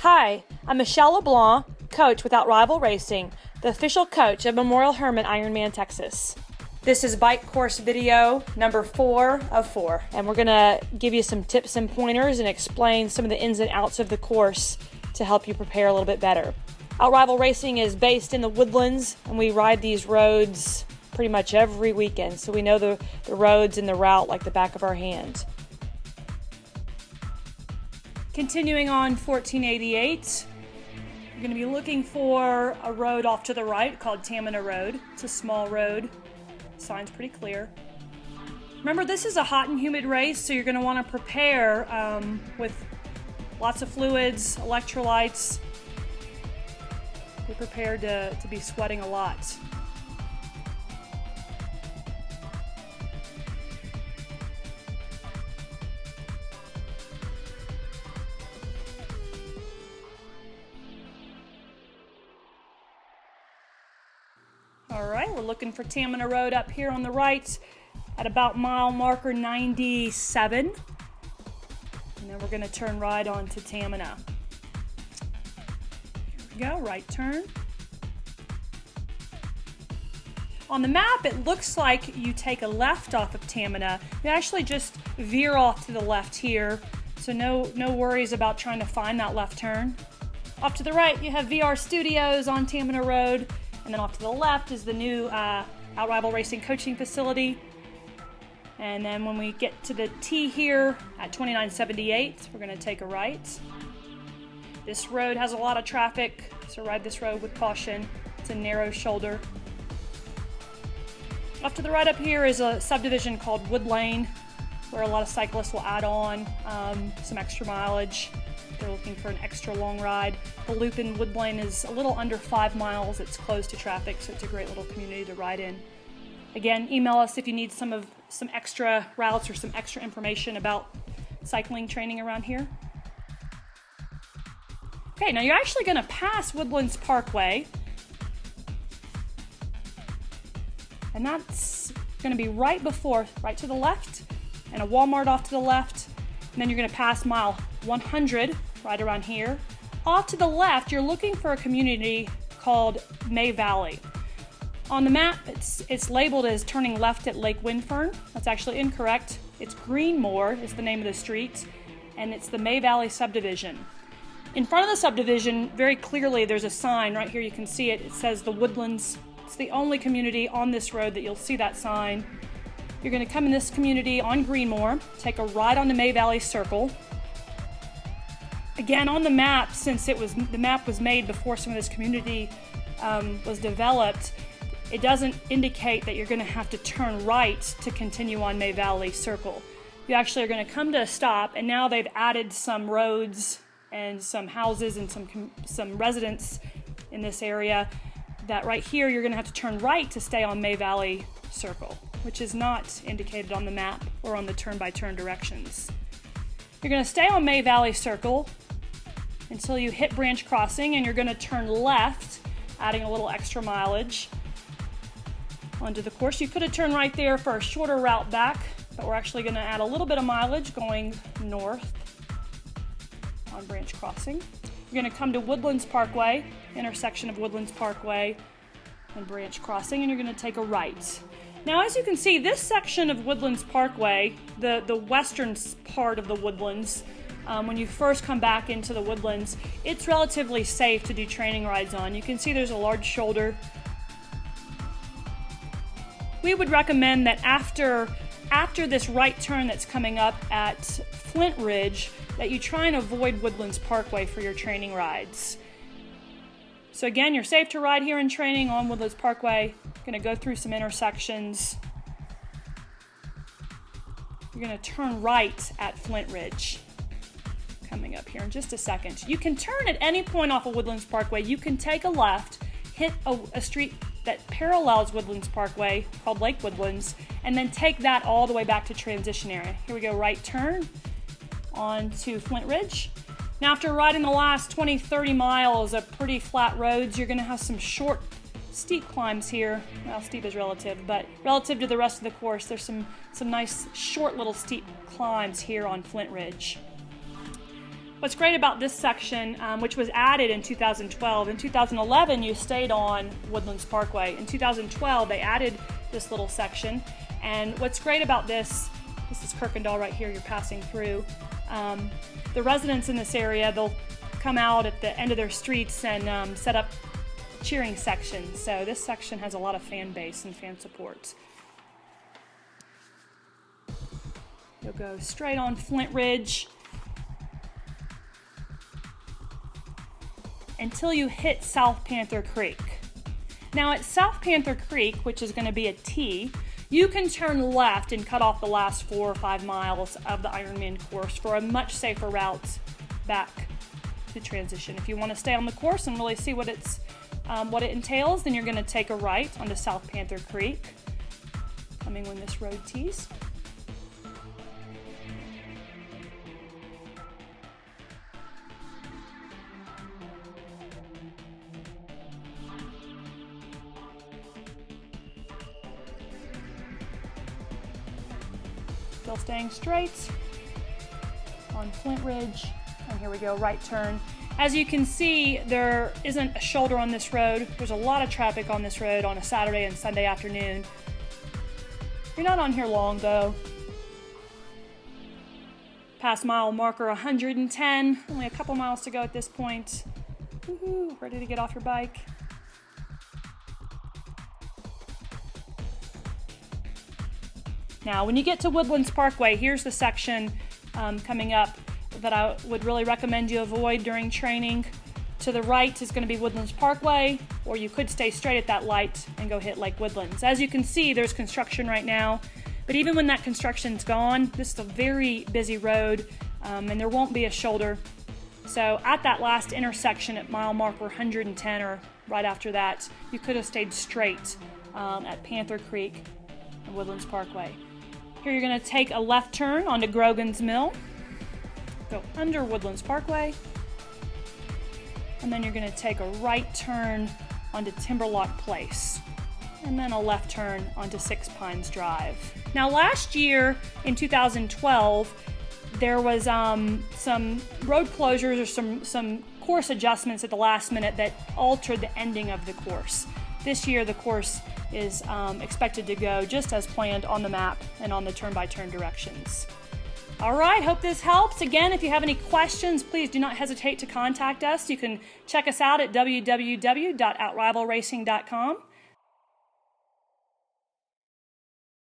Hi, I'm Michelle LeBlanc, coach with Outrival Racing, the official coach of Memorial Hermann IRONMAN Texas. This is bike course video number 4 of 4, and we're going to give you some tips and pointers and explain some of the ins and outs of the course to help you prepare a little bit better. Outrival Racing is based in the Woodlands, and we ride these roads pretty much every weekend, so we know the roads and the route like the back of our hand. Continuing on 1488, you're going to be looking for a road off to the right called Tamina Road. It's a small road. Sign's pretty clear. Remember, this is a hot and humid race, so you're going to want to prepare with lots of fluids, electrolytes. Be prepared to be sweating a lot. All right, we're looking for Tamina Road up here on the right at about mile marker 97. And then we're going to turn right onto Tamina. Here we go, right turn. On the map, it looks like you take a left off of Tamina. You actually just veer off to the left here, so no worries about trying to find that left turn. Off to the right, you have VR Studios on Tamina Road. And then off to the left is the new Outrival Racing coaching facility. And then when we get to the T here at 2978, we're going to take a right. This road has a lot of traffic, so ride this road with caution. It's a narrow shoulder. Off to the right up here is a subdivision called Wood Lane, where a lot of cyclists will add on some extra mileage. They're looking for an extra long ride. The loop in Wood Lane is a little under 5 miles. It's closed to traffic, so it's a great little community to ride in. Again, email us if you need some extra routes or some extra information about cycling training around here. Okay, now you're actually going to pass Woodlands Parkway, and that's going to be right to the left, and a Walmart off to the left, and then you're going to pass mile 100 right around here. Off to the left, you're looking for a community called May Valley. On the map, it's labeled as turning left at Lake Windfern. That's actually incorrect. It's Greenmore is the name of the street, and it's the May Valley subdivision. In front of the subdivision, very clearly, there's a sign right here. You can see it. It says the Woodlands. It's the only community on this road that you'll see that sign. You're going to come in this community on Greenmore, take a ride on the May Valley Circle. Again, on the map, since the map was made before some of this community was developed, it doesn't indicate that you're going to have to turn right to continue on May Valley Circle. You actually are going to come to a stop, and now they've added some roads and some houses and some residents in this area that right here you're going to have to turn right to stay on May Valley Circle, which is not indicated on the map or on the turn-by-turn directions. You're going to stay on May Valley Circle until you hit Branch Crossing, and you're going to turn left, adding a little extra mileage onto the course. You could have turned right there for a shorter route back, but we're actually going to add a little bit of mileage going north on Branch Crossing. You're going to come to Woodlands Parkway, intersection of Woodlands Parkway and Branch Crossing, and you're going to take a right. Now, as you can see, this section of Woodlands Parkway, the western part of the Woodlands, when you first come back into the Woodlands, it's relatively safe to do training rides on. You can see there's a large shoulder. We would recommend that after this right turn that's coming up at Flint Ridge, that you try and avoid Woodlands Parkway for your training rides. So again, you're safe to ride here in training on Woodlands Parkway. Going to go through some intersections. You're going to turn right at Flint Ridge. Coming up here in just a second. You can turn at any point off of Woodlands Parkway. You can take a left, hit a street that parallels Woodlands Parkway called Lake Woodlands, and then take that all the way back to transition area. Here we go, right turn onto Flint Ridge. Now after riding the last 20-30 miles of pretty flat roads, you're going to have some short, steep climbs here. Well, steep is relative, but relative to the rest of the course, there's some nice short little steep climbs here on Flint Ridge. What's great about this section, which was added in 2012, in 2011 you stayed on Woodlands Parkway. In 2012 they added this little section, and what's great about this is Kirkendall right here you're passing through. The residents in this area, they'll come out at the end of their streets and set up cheering sections. So this section has a lot of fan base and fan support. You'll go straight on Flint Ridge until you hit South Panther Creek. Now at South Panther Creek, which is going to be a T, you can turn left and cut off the last 4 or 5 miles of the Ironman course for a much safer route back to transition. If you want to stay on the course and really see what it entails, then you're going to take a right onto South Panther Creek, coming when this road tees. Still staying straight on Flint Ridge, and here we go, right turn. As you can see, there isn't a shoulder on this road. There's a lot of traffic on this road on a Saturday and Sunday afternoon. You're not on here long though. Past mile marker 110, only a couple miles to go at this point. Woohoo, ready to get off your bike. Now, when you get to Woodlands Parkway, here's the section coming up that I would really recommend you avoid during training. To the right is going to be Woodlands Parkway, or you could stay straight at that light and go hit Lake Woodlands. As you can see, there's construction right now, but even when that construction's gone, this is a very busy road, and there won't be a shoulder. So at that last intersection at mile marker 110, or right after that, you could have stayed straight at Panther Creek and Woodlands Parkway. Here you're going to take a left turn onto Grogan's Mill, go under Woodlands Parkway, and then you're going to take a right turn onto Timberlock Place, and then a left turn onto Six Pines Drive. Now last year in 2012, there was some road closures or some course adjustments at the last minute that altered the ending of the course. This year the course is expected to go just as planned on the map and on the turn-by-turn directions. All right, hope this helps. Again, if you have any questions, please do not hesitate to contact us. You can check us out at www.outrivalracing.com.